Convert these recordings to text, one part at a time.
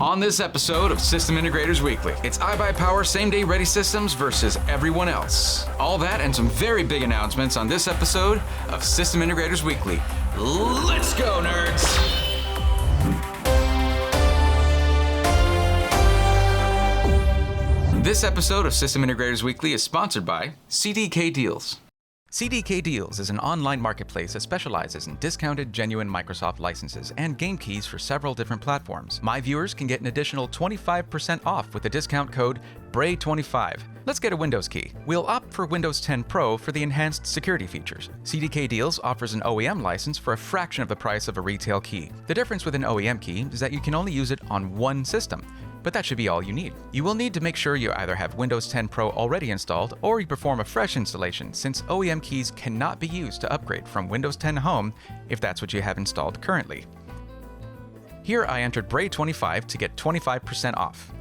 On this episode of System Integrators Weekly, it's iBUYPOWER Same Day Ready Systems versus everyone else. All that and some very big announcements on this episode of System Integrators Weekly. Let's go, nerds! This episode of System Integrators Weekly is sponsored by CDKdeals. CDKdeals is an online marketplace that specializes in discounted, genuine Microsoft licenses and game keys for several different platforms. My viewers can get an additional 25% off with the discount code BRAY25. Let's get a Windows key. We'll opt for Windows 10 Pro for the enhanced security features. CDKdeals offers an OEM license for a fraction of the price of a retail key. The difference with an OEM key is that you can only use it on one system. But that should be all you need. You will need to make sure you either have Windows 10 Pro already installed or you perform a fresh installation, since OEM keys cannot be used to upgrade from Windows 10 Home if that's what you have installed currently. Here I entered BRAY25 to get 25% off.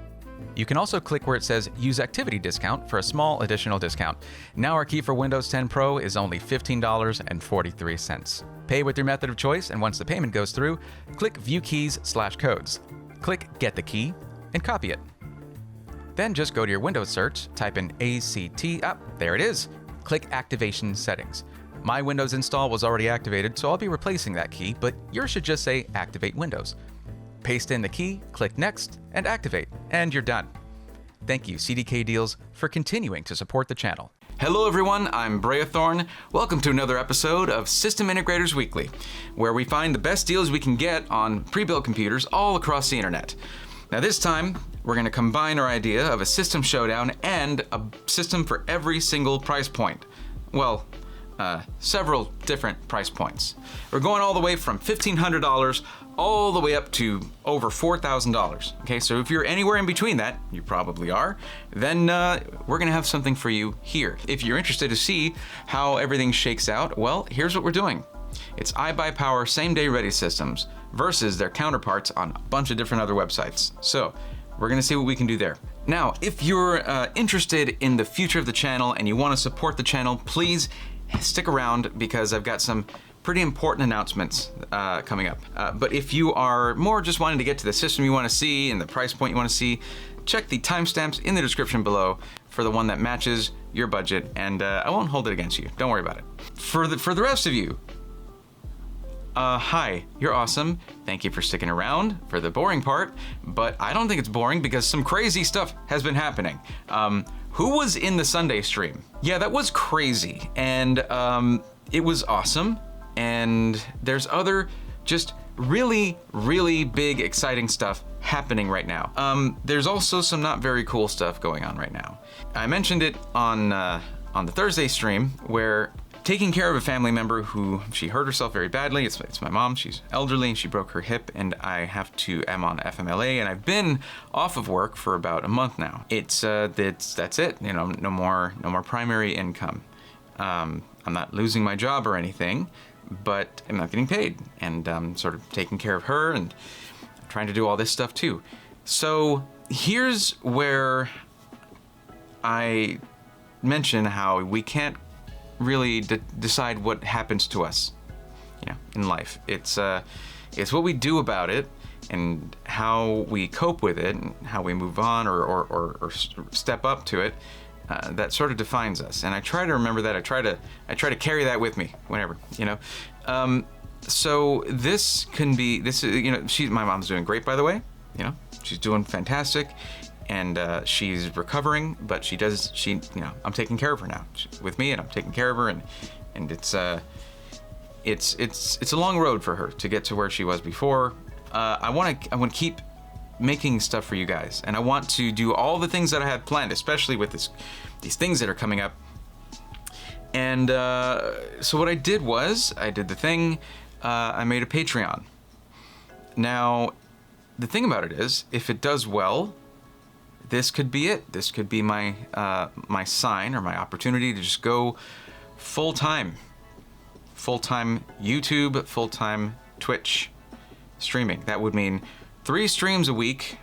You can also click where it says Use Activity Discount for a small additional discount. Now our key for Windows 10 Pro is only $15.43. Pay with your method of choice, and once the payment goes through, click View Keys/Codes. Click Get the Key and copy it. Then just go to your Windows search, type in ACT, there it is. Click Activation Settings. My Windows install was already activated, so I'll be replacing that key, but yours should just say Activate Windows. Paste in the key, click Next, and activate, and you're done. Thank you, CDKdeals, for continuing to support the channel. Hello everyone, I'm Brayathorn. Welcome to another episode of System Integrators Weekly, where we find the best deals we can get on pre-built computers all across the internet. Now this time, we're going to combine our idea of a system showdown and a system for every single price point. Well, several different price points. We're going all the way from $1,500 all the way up to over $4,000. Okay, so if you're anywhere in between that, you probably are, then we're going to have something for you here. If you're interested to see how everything shakes out, well, here's what we're doing. It's iBUYPOWER Same Day Ready Systems versus their counterparts on a bunch of different other websites. So we're gonna see what we can do there. Now, if you're interested in the future of the channel and you wanna support the channel, please stick around because I've got some pretty important announcements coming up. But if you are more just wanting to get to the system you wanna see and the price point you wanna see, check the timestamps in the description below for the one that matches your budget, and I won't hold it against you, don't worry about it. For the rest of you, hi, you're awesome. Thank you for sticking around for the boring part, but I don't think it's boring because some crazy stuff has been happening. Who was in the Sunday stream? Yeah, that was crazy, and it was awesome, and there's other just really, really big, exciting stuff happening right now. There's also some not very cool stuff going on right now. I mentioned it on the Thursday stream where taking care of a family member who she hurt herself very badly. It's my mom. She's elderly and she broke her hip, and I'm on FMLA, and I've been off of work for about a month now. That's it. You know, no more primary income. I'm not losing my job or anything, but I'm not getting paid, and I'm sort of taking care of her and trying to do all this stuff too. So here's where I mention how we can't really decide what happens to us, in life. It's what we do about it and how we cope with it and how we move on or step up to it. That sort of defines us, and I try to remember that. I try to carry that with me whenever, So this can be my mom's doing great, by the way. She's doing fantastic. And she's recovering, but I'm taking care of her now. She's with me, and I'm taking care of her, and it's a long road for her to get to where she was before. I want to keep making stuff for you guys, and I want to do all the things that I had planned, especially with these things that are coming up. And so what I did was I did the thing. I made a Patreon. Now, the thing about it is, if it does well, this could be it. This could be my sign or my opportunity to just go full-time YouTube, full-time Twitch streaming. That would mean 3 streams a week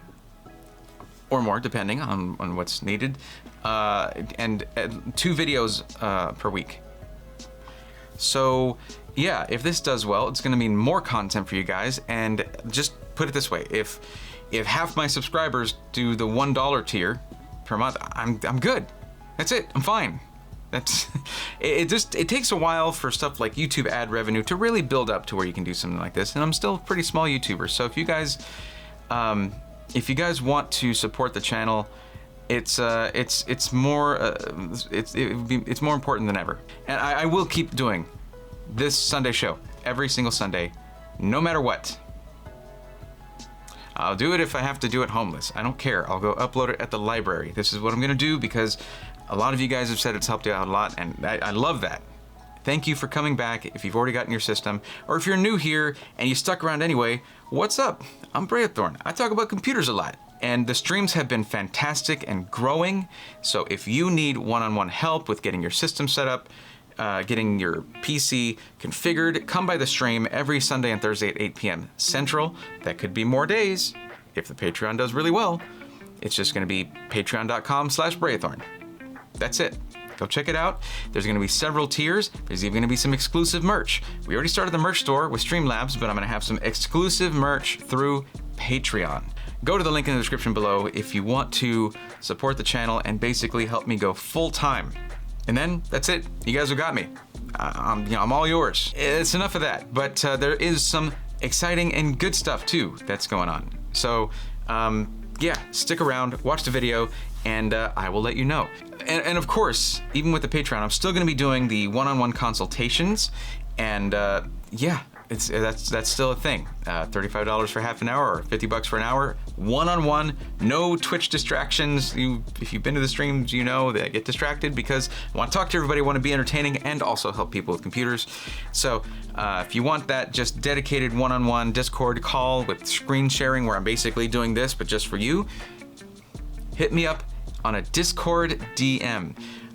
or more, depending on what's needed, and 2 videos per week. So yeah, if this does well, it's gonna mean more content for you guys. And just put it this way, if if half my subscribers do the $1 tier per month, I'm good. That's it. I'm fine. That's it takes a while for stuff like YouTube ad revenue to really build up to where you can do something like this. And I'm still a pretty small YouTuber. So if you guys want to support the channel, it's more important than ever. And I will keep doing this Sunday show every single Sunday, no matter what. I'll do it if I have to do it homeless. I don't care. I'll go upload it at the library. This is what I'm gonna do because a lot of you guys have said it's helped you out a lot, and I love that. Thank you for coming back if you've already gotten your system, or if you're new here and you stuck around anyway, what's up? I'm Braithorn. I talk about computers a lot, and the streams have been fantastic and growing. So if you need one-on-one help with getting your system set up, getting your PC configured, come by the stream every Sunday and Thursday at 8 p.m. Central. That could be more days if the Patreon does really well. It's just gonna be patreon.com/Braithorn. That's it. Go check it out. There's gonna be several tiers. There's even gonna be some exclusive merch. We already started the merch store with Streamlabs, but I'm gonna have some exclusive merch through Patreon. Go to the link in the description below if you want to support the channel and basically help me go full time. And then that's it. You guys have got me. I'm all yours. It's enough of that, but there is some exciting and good stuff too that's going on. So yeah, stick around, watch the video, and I will let you know. And of course, even with the Patreon, I'm still gonna be doing the one-on-one consultations, and yeah, that's still a thing. $35 for half an hour or $50 for an hour, one-on-one, no Twitch distractions. If you've been to the streams, you know that I get distracted because I want to talk to everybody, want to be entertaining, and also help people with computers. So if you want that just dedicated one-on-one Discord call with screen sharing where I'm basically doing this, but just for you, hit me up on a Discord DM.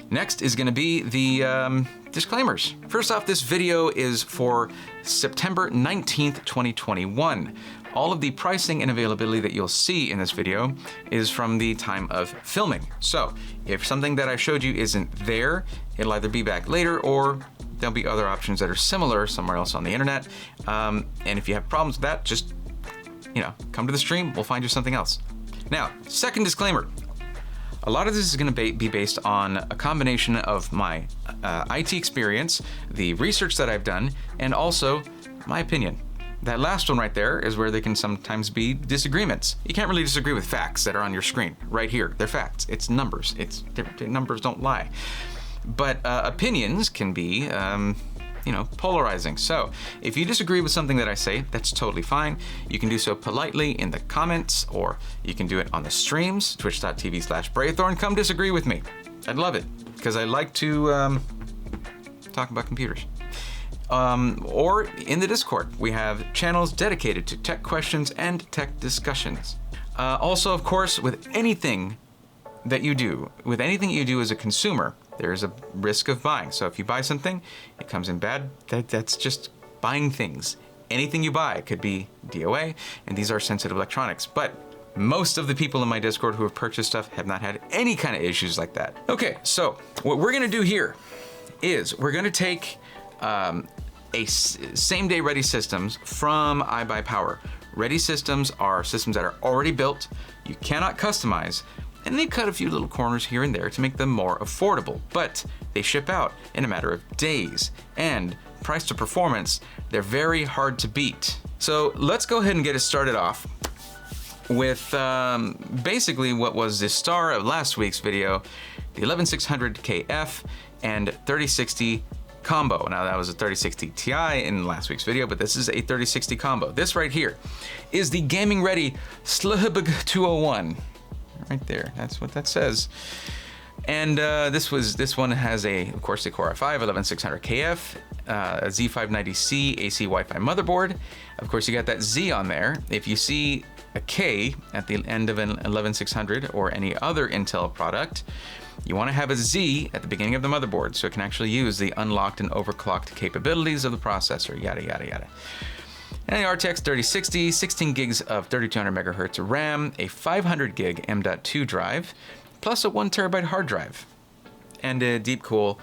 Next is gonna be the disclaimers. First off, this video is for September 19th, 2021. All of the pricing and availability that you'll see in this video is from the time of filming. So if something that I showed you isn't there, it'll either be back later or there'll be other options that are similar somewhere else on the internet. And if you have problems with that, just, come to the stream, we'll find you something else. Now, second disclaimer. A lot of this is going to be based on a combination of my IT experience, the research that I've done, and also my opinion. That last one right there is where there can sometimes be disagreements. You can't really disagree with facts that are on your screen right here. They're facts. It's numbers. Numbers don't lie. But opinions can be polarizing. So if you disagree with something that I say, that's totally fine. You can do so politely in the comments, or you can do it on the streams, twitch.tv/Braithorn. Come disagree with me. I'd love it, because I like to talk about computers. Or in the Discord, we have channels dedicated to tech questions and tech discussions. Also, of course, with anything you do as a consumer, there's a risk of buying. So if you buy something, it comes in bad, that's just buying things. Anything you buy could be DOA, and these are sensitive electronics. But most of the people in my Discord who have purchased stuff have not had any kind of issues like that. Okay, so what we're gonna do here is we're gonna take same-day ready systems from iBUYPOWER. Ready systems are systems that are already built, you cannot customize, and they cut a few little corners here and there to make them more affordable, but they ship out in a matter of days, and price to performance, they're very hard to beat. So let's go ahead and get it started off with basically what was the star of last week's video, the 11600KF and 3060 combo. Now that was a 3060 Ti in last week's video, but this is a 3060 combo. This right here is the gaming ready SLHB 201. Right there, that's what that says. And this one has of course, the Core i5 11600KF, a Z590C AC Wi-Fi motherboard. Of course, you got that Z on there. If you see a K at the end of an 11600 or any other Intel product, you want to have a Z at the beginning of the motherboard so it can actually use the unlocked and overclocked capabilities of the processor, yada, yada, yada. And the RTX 3060, 16 gigs of 3200 megahertz RAM, a 500 gig M.2 drive, plus a 1 terabyte hard drive, and a deep cool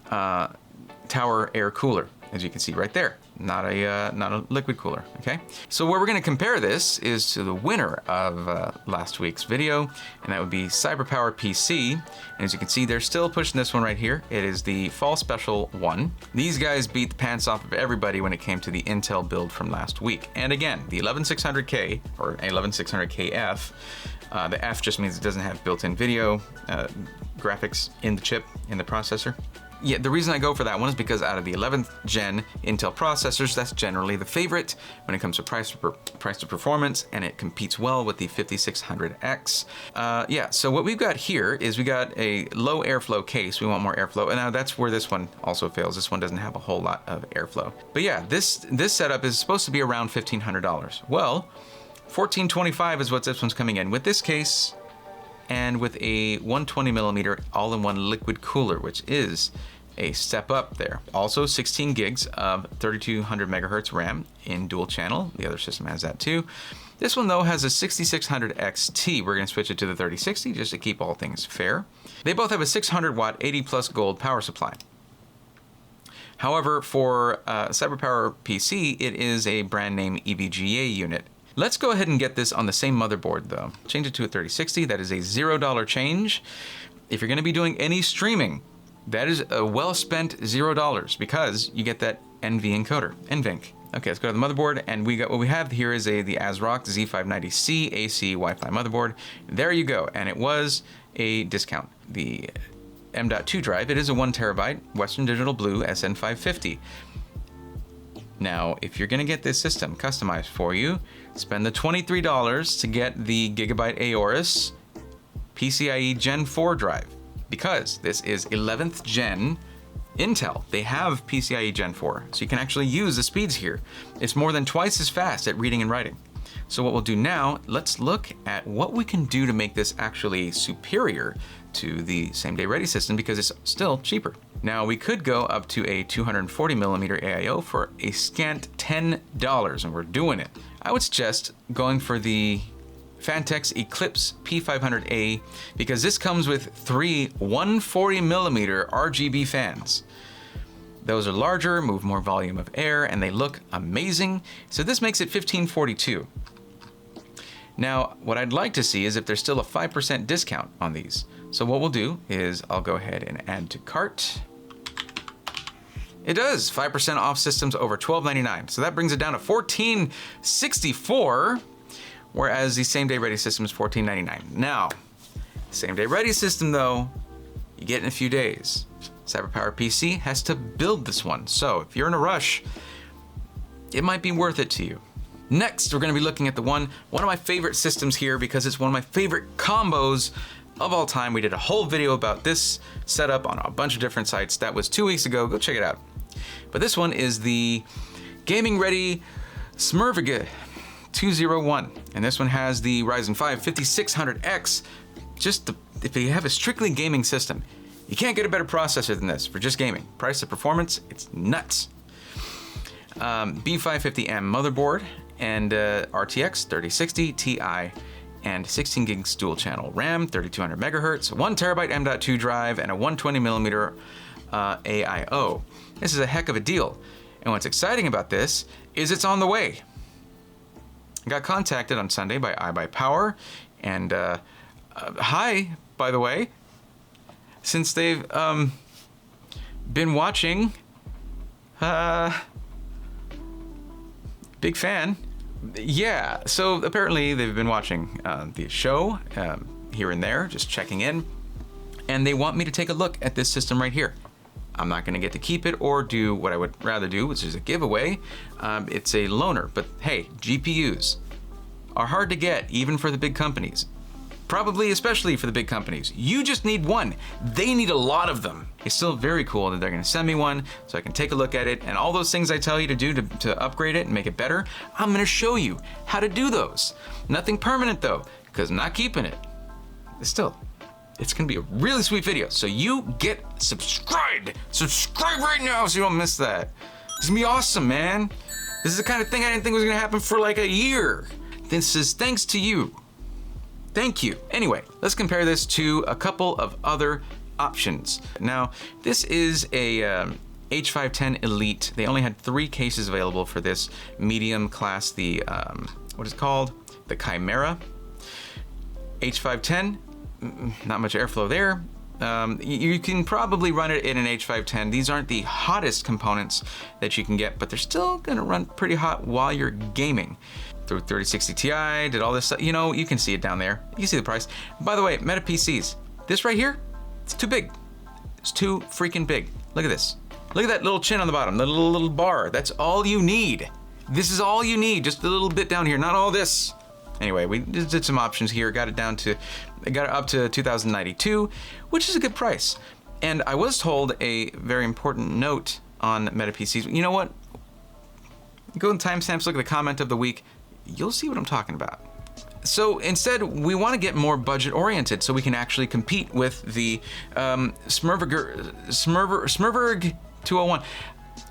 tower air cooler, as you can see right there. not a liquid cooler, okay? So where we're gonna compare this is to the winner of last week's video, and that would be CyberPowerPC. And as you can see, they're still pushing this one right here. It is the fall special one. These guys beat the pants off of everybody when it came to the Intel build from last week. And again, the 11600K, or 11600KF, the F just means it doesn't have built-in video graphics in the chip, in the processor. Yeah, the reason I go for that one is because out of the 11th gen Intel processors, that's generally the favorite when it comes to price to performance, and it competes well with the 5600X. Yeah, so what we've got here is we got a low airflow case. We want more airflow, and now that's where this one also fails. This one doesn't have a whole lot of airflow. But yeah, this setup is supposed to be around $1,500. Well, $1,425 is what this one's coming in with this case, and with a 120mm all-in-one liquid cooler, which is a step up there. Also 16 gigs of 3200 megahertz RAM in dual channel. The other system has that too. This one though has a 6600 XT. We're gonna switch it to the 3060 just to keep all things fair. They both have a 600 watt 80 plus gold power supply. However, for CyberPowerPC, it is a brand name EVGA unit. Let's go ahead and get this on the same motherboard though. Change it to a 3060, that is a $0 change. If you're gonna be doing any streaming, that is a well-spent $0 because you get that NV encoder, NVENC. Okay, let's go to the motherboard, and what we have here is the ASRock Z590C AC Wi-Fi motherboard. There you go, and it was a discount. The M.2 drive, it is a 1 terabyte Western Digital Blue SN550. Now, if you're gonna get this system customized for you, spend the $23 to get the Gigabyte Aorus PCIe Gen 4 drive, because this is 11th gen Intel. They have PCIe Gen 4, so you can actually use the speeds here. It's more than twice as fast at reading and writing. So what we'll do now, let's look at what we can do to make this actually superior to the Same Day Ready system, because it's still cheaper. Now we could go up to a 240mm AIO for a scant $10, and we're doing it. I would suggest going for the Fantex Eclipse P500A, because this comes with 3 140mm RGB fans. Those are larger, move more volume of air, and they look amazing. So this makes it $1,542. Now, what I'd like to see is if there's still a 5% discount on these. So what we'll do is I'll go ahead and add to cart. It does, 5% off systems over $12.99. So that brings it down to $14.64, whereas the Same Day Ready system is $14.99. Now, Same Day Ready system though, you get in a few days. CyberPowerPC has to build this one. So if you're in a rush, it might be worth it to you. Next, we're gonna be looking at one of my favorite systems here, because it's one of my favorite combos of all time. We did a whole video about this setup on a bunch of different sites. That was 2 weeks ago, go check it out. But this one is the Gaming Ready Smurvig 201. And this one has the Ryzen 5 5600X. If you have a strictly gaming system, you can't get a better processor than this for just gaming. Price to performance, it's nuts. B550M motherboard, and RTX 3060 Ti, and 16 gigs dual channel RAM, 3200 megahertz, 1 terabyte M.2 drive, and a 120mm AIO. This is a heck of a deal. And what's exciting about this is it's on the way. I got contacted on Sunday by iBUYPOWER, and hi, by the way, since they've been watching, big fan. Yeah, so apparently they've been watching the show here and there, just checking in, and they want me to take a look at this system right here. I'm not gonna get to keep it or do what I would rather do, which is a giveaway. It's a loaner, but hey, GPUs are hard to get even for the big companies. Probably especially for the big companies. You just need one. They need a lot of them. It's still very cool that they're gonna send me one so I can take a look at it, and all those things I tell you to do to upgrade it and make it better, I'm gonna show you how to do those. Nothing permanent though, because I'm not keeping it. It's gonna be a really sweet video, so you get subscribed. Subscribe right now so you don't miss that. It's gonna be awesome, man. This is the kind of thing I didn't think was gonna happen for like a year. This is thanks to you. Thank you. Anyway, let's compare this to a couple of other options. Now, this is a H510 Elite. They only had 3 cases available for this medium class, the, what is it called? The Chimera. H510, not much airflow there. You can probably run it in an H510. These aren't the hottest components that you can get, but they're still gonna run pretty hot while you're gaming. Through 3060 Ti, did all this stuff. You know, you can see it down there. You see the price. By the way, Meta PCs, this right here, it's too big. It's too freaking big. Look at this. Look at that little chin on the bottom, the little bar. That's all you need. This is all you need, just a little bit down here, not all this. Anyway, we just did some options here, got it up to 2092, which is a good price. And I was told a very important note on Meta PCs. You know what? Go in timestamps, look at the comment of the week. You'll see what I'm talking about. So instead, we want to get more budget oriented so we can actually compete with the Smurberg 201.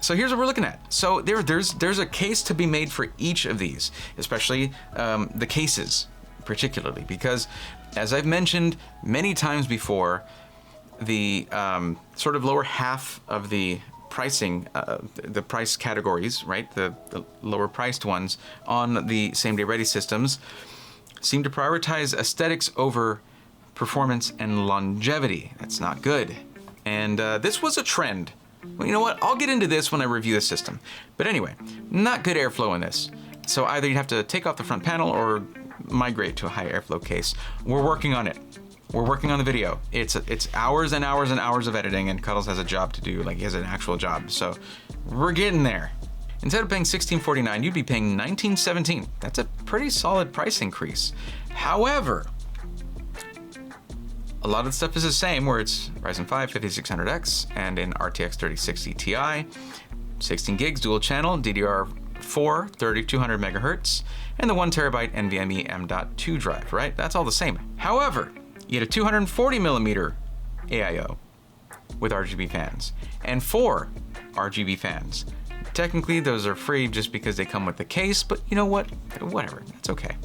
So here's what we're looking at. So there's a case to be made for each of these, especially the cases particularly, because as I've mentioned many times before, the sort of lower half of the pricing, the price categories, right? The lower priced ones on the Same Day Ready systems seem to prioritize aesthetics over performance and longevity. That's not good. And this was a trend. Well, you know what? I'll get into this when I review the system. But anyway, not good airflow in this. So either you have to take off the front panel or migrate to a high airflow case. We're working on it. We're working on the video. It's hours and hours and hours of editing, and Cuddles has a job to do, like he has an actual job. So we're getting there. Instead of paying $1649, you'd be paying $1917. That's a pretty solid price increase. However, a lot of the stuff is the same, where it's Ryzen 5 5600X and an RTX 3060 Ti, 16 gigs dual channel, DDR4 3200 megahertz, and the 1TB NVMe M.2 drive, right? That's all the same. However, you get a 240 millimeter AIO with RGB fans and 4 RGB fans. Technically, those are free just because they come with the case, but you know what? Whatever, it's okay.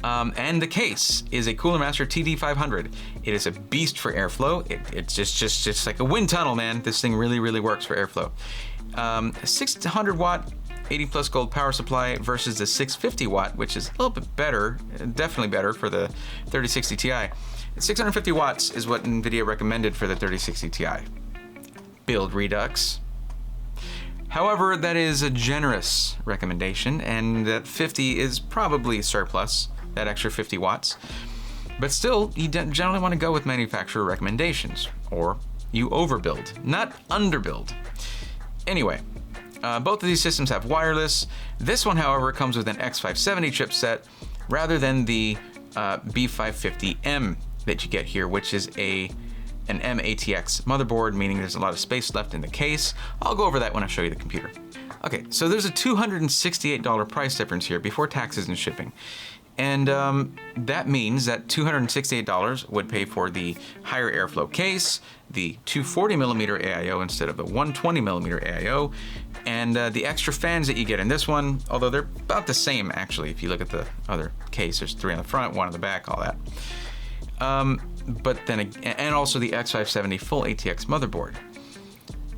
And the case is a Cooler Master TD500. It is a beast for airflow. It's just like a wind tunnel, man. This thing really, really works for airflow. 600 watt, 80 plus gold power supply versus the 650 watt, which is a little bit better, definitely better for the 3060 Ti. 650 watts is what NVIDIA recommended for the 3060 Ti. Build Redux. However, that is a generous recommendation, and that 50 is probably surplus, that extra 50 watts. But still, you generally want to go with manufacturer recommendations, or you overbuild, not underbuild. Anyway, both of these systems have wireless. This one, however, comes with an X570 chipset rather than the B550M that you get here, which is an M-ATX motherboard, meaning there's a lot of space left in the case. I'll go over that when I show you the computer. Okay, so there's a $268 price difference here before taxes and shipping. And that means that $268 would pay for the higher airflow case, the 240 millimeter AIO instead of the 120 millimeter AIO, and the extra fans that you get in this one, although they're about the same actually. If you look at the other case, there's 3 on the front, 1 on the back, all that. But then, and also the X570 full ATX motherboard.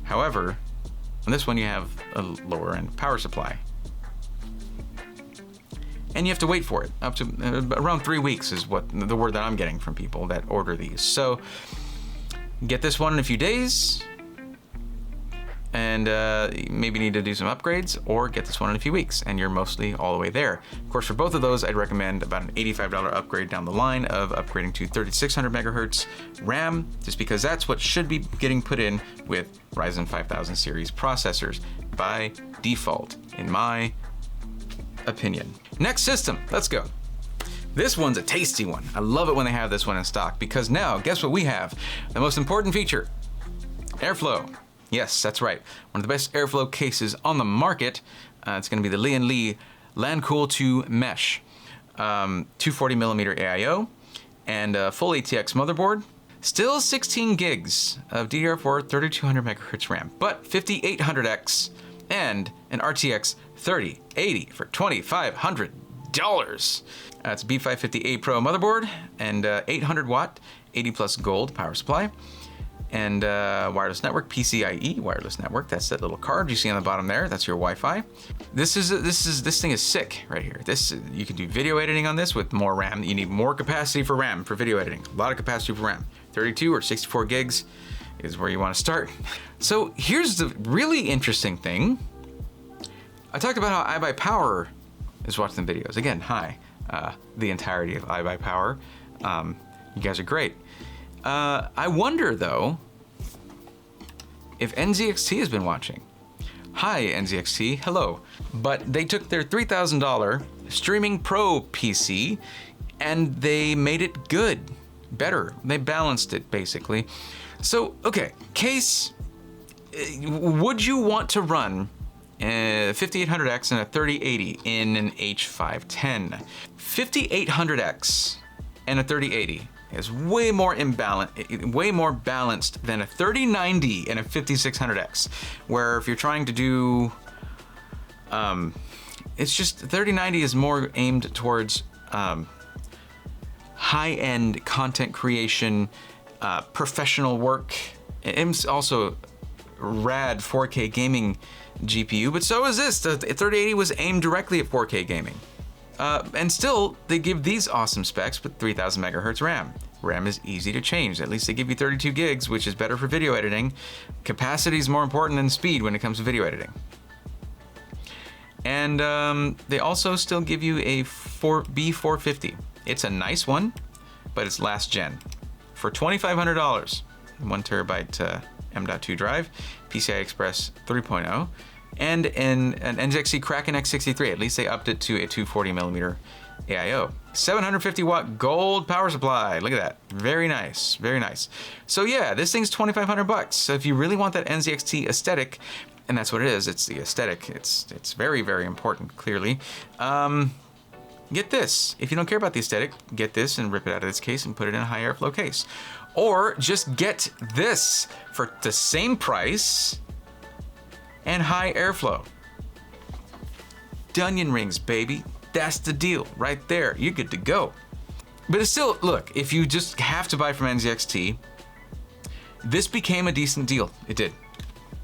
However, on this one you have a lower end power supply. And you have to wait for it. Up to around 3 weeks is what the word that I'm getting from people that order these. So get this one in a few days, and maybe need to do some upgrades, or get this one in a few weeks, and you're mostly all the way there. Of course, for both of those, I'd recommend about an $85 upgrade down the line of upgrading to 3600 megahertz RAM, just because that's what should be getting put in with Ryzen 5000 series processors by default, in my opinion. Next system, let's go. This one's a tasty one. I love it when they have this one in stock, because now, guess what we have? The most important feature, airflow. Yes, that's right. One of the best airflow cases on the market. It's going to be the Lian Li LanCool 2 Mesh. 240 millimeter AIO and a full ATX motherboard. Still 16 gigs of DDR4 3200 megahertz RAM, but 5800X and an RTX 3080 for $2,500. It's a B550A Pro motherboard and 800 watt, 80 plus gold power supply. And wireless network, PCIe wireless network. That's that little card you see on the bottom there. That's your Wi-Fi. This thing is sick right here. You can do video editing on this with more RAM. You need more capacity for RAM for video editing. A lot of capacity for RAM. 32 or 64 gigs is where you want to start. So here's the really interesting thing. I talked about how iBUYPOWER is watching the videos. Again, hi, the entirety of iBUYPOWER. You guys are great. I wonder though, if NZXT has been watching. Hi NZXT, hello. But they took their $3,000 Streaming Pro PC and they made it good, better. They balanced it basically. So, okay, case, would you want to run 5800X and a 3080 in an H510? 5800X and a 3080 is way more balanced than a 3090 and a 5600X, where if you're trying to do, it's just 3090 is more aimed towards high-end content creation, professional work. It's also rad 4K gaming GPU, but so is this. The 3080 was aimed directly at 4K gaming. And still, they give these awesome specs with 3000 megahertz RAM. RAM is easy to change. At least they give you 32 gigs, which is better for video editing. Capacity is more important than speed when it comes to video editing. And they also still give you a B450. It's a nice one, but it's last gen. For $2,500, 1 terabyte M.2 drive, PCI Express 3.0, and an NZXT Kraken X63. At least they upped it to a 240 millimeter AIO. 750 watt gold power supply. Look at that. Very nice, very nice. So yeah, this thing's $2,500. So if you really want that NZXT aesthetic, and that's what it is, it's the aesthetic. It's very, very important, clearly. Get this. If you don't care about the aesthetic, get this and rip it out of this case and put it in a high airflow case. Or just get this for the same price and high airflow. Onion rings, baby. That's the deal right there. You're good to go. But it's still, look, if you just have to buy from NZXT, this became a decent deal. It did.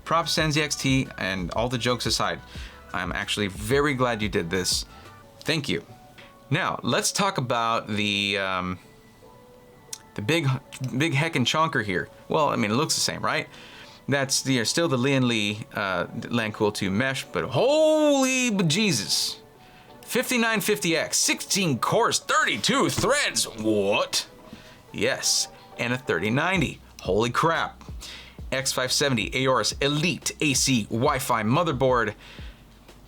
Props to NZXT, and all the jokes aside, I'm actually very glad you did this. Thank you. Now, let's talk about the big heckin' chonker here. Well, I mean, it looks the same, right? That's still the Lian Li LANCool 2 mesh, but holy bejesus. 5950X, 16 cores, 32 threads, what? Yes, and a 3090, holy crap. X570 Aorus Elite AC Wi-Fi motherboard,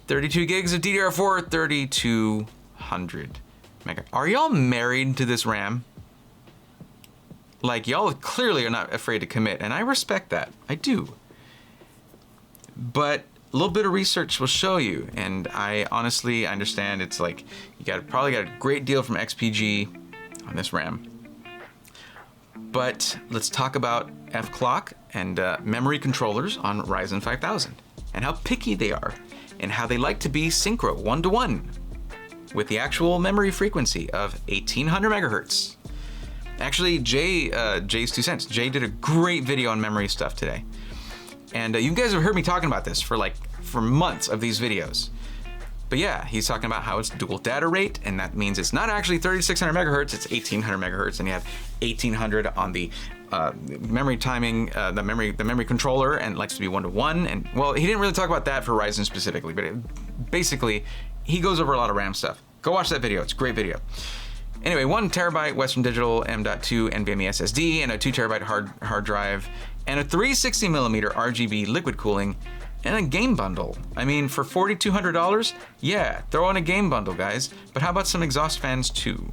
32 gigs of DDR4, 3200 mega. Are y'all married to this RAM? Like, y'all clearly are not afraid to commit, and I respect that, I do. But a little bit of research will show you, and I honestly understand it's like, you probably got a great deal from XPG on this RAM. But let's talk about F-Clock and memory controllers on Ryzen 5000, and how picky they are, and how they like to be synchro 1-to-1 with the actual memory frequency of 1800 megahertz. Actually, Jay's 2 cents. Jay did a great video on memory stuff today. And you guys have heard me talking about this for months of these videos. But yeah, he's talking about how it's dual data rate, and that means it's not actually 3600 megahertz, it's 1800 megahertz, and you have 1800 on the memory timing, the memory controller, and it likes to be 1-to-1. And well, he didn't really talk about that for Ryzen specifically, but basically, he goes over a lot of RAM stuff. Go watch that video, it's a great video. Anyway, 1 terabyte Western Digital M.2 NVMe SSD, and a 2 terabyte hard drive, and a 360 millimeter RGB liquid cooling, and a game bundle. I mean, for $4,200, yeah, throw in a game bundle, guys. But how about some exhaust fans too?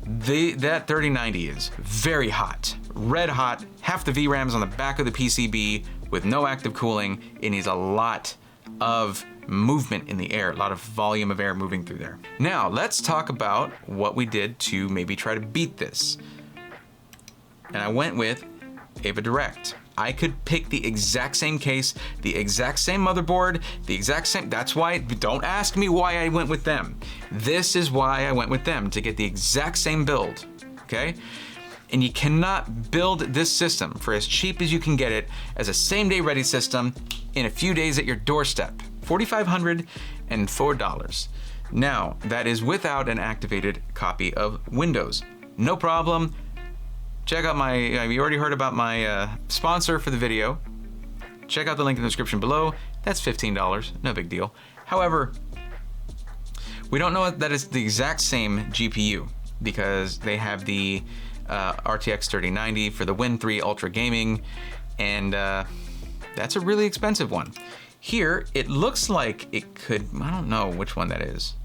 That 3090 is very hot, red hot. Half the VRAM's on the back of the PCB with no active cooling. It needs a lot of movement in the air, a lot of volume of air moving through there. Now, let's talk about what we did to maybe try to beat this. And I went with AVADirect. I could pick the exact same case, the exact same motherboard, the exact same, that's why, don't ask me why I went with them. This is why I went with them, to get the exact same build, okay? And you cannot build this system for as cheap as you can get it as a same-day ready system in a few days at your doorstep. $4,504. Now, that is without an activated copy of Windows. No problem. Check out my, you already heard about my sponsor for the video. Check out the link in the description below. That's $15, no big deal. However, we don't know that it's the exact same GPU because they have the RTX 3090 for the Win 3 Ultra Gaming, and that's a really expensive one. Here, it looks like it could, I don't know which one that is,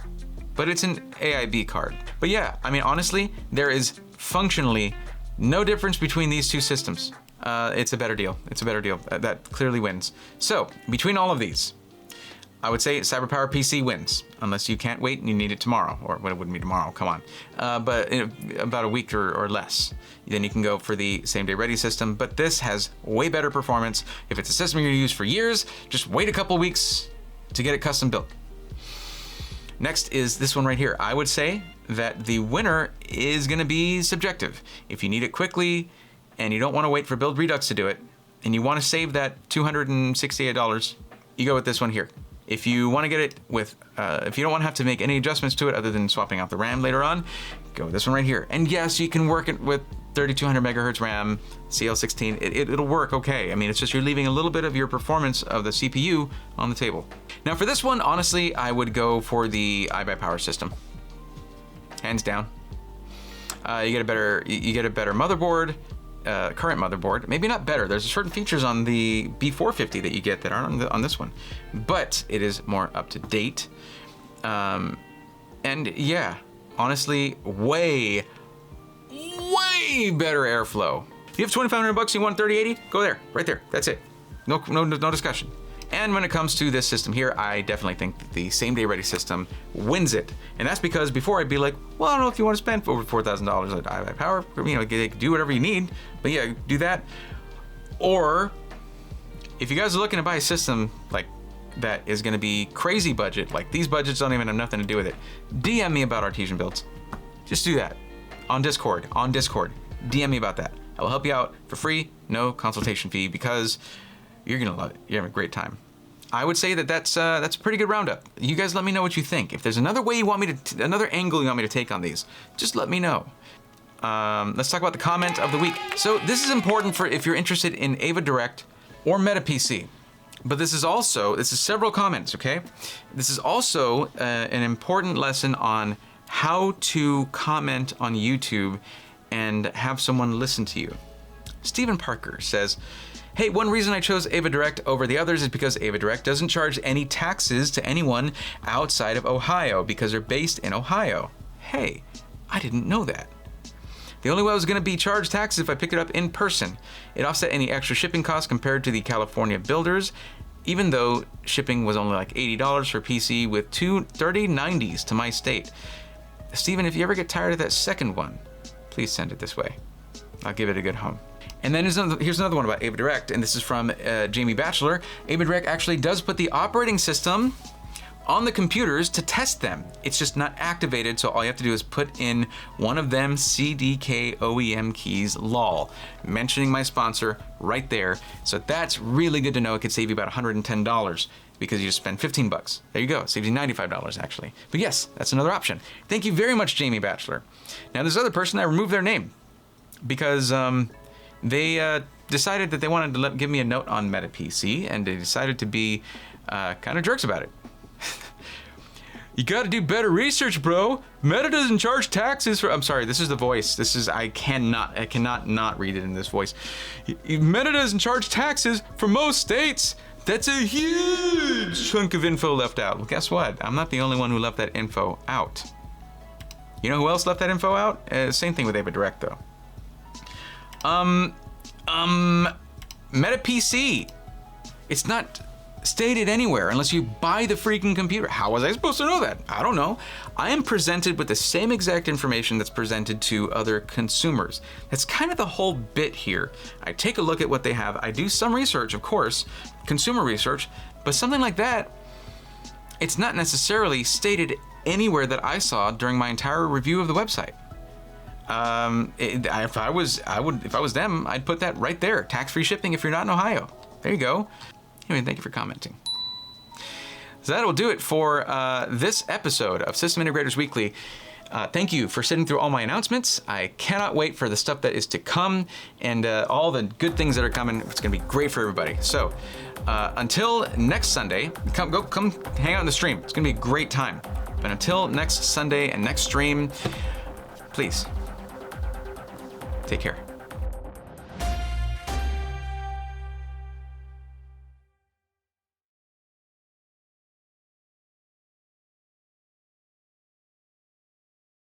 but it's an AIB card. But yeah, I mean, honestly, there is functionally no difference between these two systems. It's a better deal. It's a better deal. That clearly wins. So, between all of these, I would say CyberPowerPC wins, unless you can't wait and you need it tomorrow, or well, it wouldn't be tomorrow, come on. But in about a week or less, then you can go for the same-day ready system, but this has way better performance. If it's a system you're gonna use for years, just wait a couple weeks to get it custom built. Next is this one right here. I would say that the winner is gonna be subjective. If you need it quickly and you don't wanna wait for Build Redux to do it, and you wanna save that $268, you go with this one here. If you want to get it with, if you don't want to have to make any adjustments to it other than swapping out the RAM later on, go with this one right here. And yes, you can work it with 3200 megahertz RAM, CL16, it'll work okay. I mean, it's just you're leaving a little bit of your performance of the CPU on the table. Now for this one, honestly, I would go for the iBUYPOWER system. Hands down. You get a better motherboard, current motherboard, maybe not better. There's certain features on the B450 that you get that aren't on this one, but it is more up to date. And yeah, honestly, way better airflow. If you have 2,500 bucks, you want 3080, go there, right there. That's it. No discussion. And when it comes to this system here, I definitely think that the same-day ready system wins it. And that's because before I'd be like, well, I don't know if you want to spend over $4,000 at iBUYPOWER, you know, do whatever you need, but yeah, do that. Or if you guys are looking to buy a system like that is going to be crazy budget, like these budgets don't even have nothing to do with it, DM me about Artesian Builds. Just do that on Discord. DM me about that. I will help you out for free, no consultation fee, because you're gonna love it. You're having a great time. I would say that that's a pretty good roundup. You guys let me know what you think. If there's another way you want me to, another angle you want me to take on these, just let me know. Let's talk about the comment of the week. So this is important for if you're interested in AVADirect or MetaPC. But this is several comments, okay? This is also an important lesson on how to comment on YouTube and have someone listen to you. Stephen Parker says, hey, one reason I chose AVADirect over the others is because AVADirect doesn't charge any taxes to anyone outside of Ohio because they're based in Ohio. Hey, I didn't know that. The only way I was gonna be charged taxes if I picked it up in person. It offset any extra shipping costs compared to the California builders, even though shipping was only like $80 for PC with two 3090s to my state. Stephen, if you ever get tired of that second one, please send it this way. I'll give it a good home. And then here's another one about AVADirect, and this is from Jamie Batchelor. AVADirect actually does put the operating system on the computers to test them. It's just not activated, so all you have to do is put in one of them CDK OEM keys, lol. Mentioning my sponsor right there. So that's really good to know. It could save you about $110 because you just spend 15 bucks. There you go, it saves you $95 actually. But yes, that's another option. Thank you very much, Jamie Batchelor. Now this other person, I removed their name because they decided that they wanted to give me a note on MetaPC, and they decided to be kind of jerks about it. You gotta do better research, bro. Meta doesn't charge taxes for, I'm sorry, this is the voice. This is, I cannot not read it in this voice. Meta doesn't charge taxes for most states. That's a huge chunk of info left out. Well, guess what? I'm not the only one who left that info out. You know who else left that info out? Same thing with AVADirect though. MetaPC. It's not stated anywhere unless you buy the freaking computer. How was I supposed to know that? I don't know. I am presented with the same exact information that's presented to other consumers. That's kind of the whole bit here. I take a look at what they have. I do some research, of course, consumer research, but something like that, it's not necessarily stated anywhere that I saw during my entire review of the website. If I was them, I'd put that right there. Tax-free shipping if you're not in Ohio. There you go. Anyway, thank you for commenting. So that'll do it for this episode of System Integrators Weekly. Thank you for sitting through all my announcements. I cannot wait for the stuff that is to come and all the good things that are coming. It's gonna be great for everybody. So until next Sunday, come hang out in the stream. It's gonna be a great time. But until next Sunday and next stream, please take care.